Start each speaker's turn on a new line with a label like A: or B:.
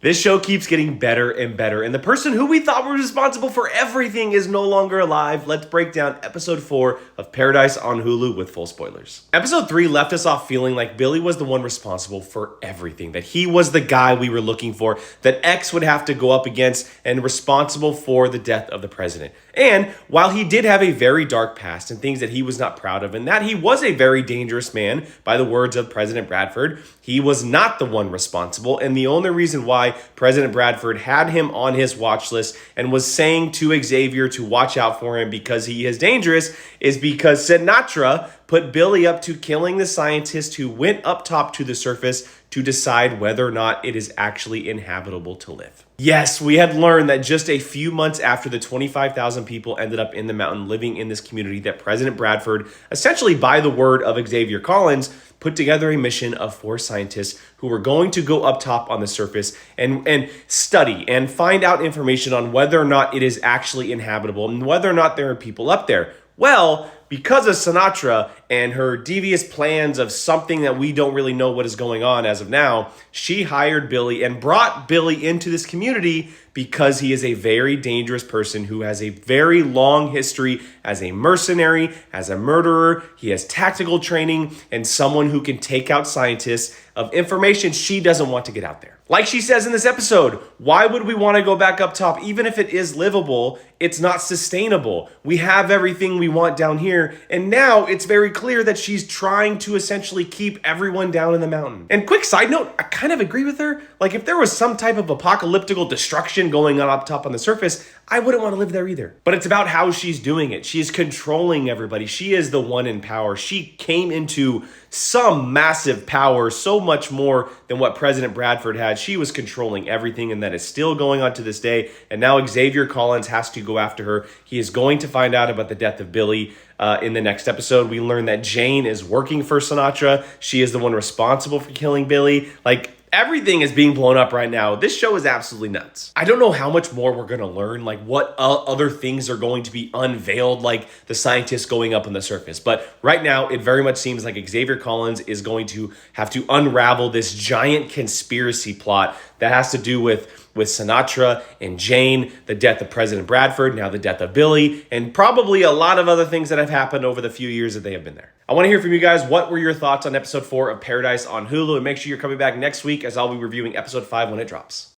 A: This show keeps getting better and better, and the person who we thought was responsible for everything is no longer alive. Let's break down episode 4 of Paradise on Hulu with full spoilers. Episode 3 left us off feeling like Billy was the one responsible for everything, that he was the guy we were looking for, that X would have to go up against and responsible for the death of the president. And while he did have a very dark past and things that he was not proud of, and that he was a very dangerous man, by the words of President Bradford, he was not the one responsible. And the only reason why President Bradford had him on his watch list and was saying to Xavier to watch out for him because he is dangerous is because Sinatra put Billy up to killing the scientist who went up top to the surface to decide whether or not it is actually inhabitable to live. Yes, we had learned that just a few months after the 25,000 people ended up in the mountain living in this community, that President Bradford, essentially by the word of Xavier Collins, put together a mission of 4 scientists who were going to go up top on the surface and study and find out information on whether or not it is actually inhabitable and whether or not there are people up there. Well, because of Sinatra and her devious plans of something that we don't really know what is going on as of now, she hired Billy and brought Billy into this community because he is a very dangerous person who has a very long history as a mercenary, as a murderer. He has tactical training and someone who can take out scientists of information she doesn't want to get out there. Like she says in this episode, why would we want to go back up top? Even if it is livable, it's not sustainable. We have everything we want down here. And now it's very clear that she's trying to essentially keep everyone down in the mountain. And quick side note, I kind of agree with her. Like if there was some type of apocalyptical destruction going on up top on the surface, I wouldn't want to live there either. But it's about how she's doing it. She is controlling everybody. She is the one in power. She came into some massive power, so much more than what President Bradford had. She was controlling everything, and that is still going on to this day. And now Xavier Collins has to go after her. He is going to find out about the death of Billy. In the next episode, we learn that Jane is working for Sinatra. She is the one responsible for killing Billy. Everything is being blown up right now. This show is absolutely nuts. I don't know how much more we're going to learn, like what other things are going to be unveiled, like the scientists going up on the surface. But right now, it very much seems like Xavier Collins is going to have to unravel this giant conspiracy plot that has to do with Sinatra and Jane, the death of President Bradford, now the death of Billy, and probably a lot of other things that have happened over the few years that they have been there. I want to hear from you guys. What were your thoughts on episode 4 of Paradise on Hulu? And make sure you're coming back next week as I'll be reviewing episode 5 when it drops.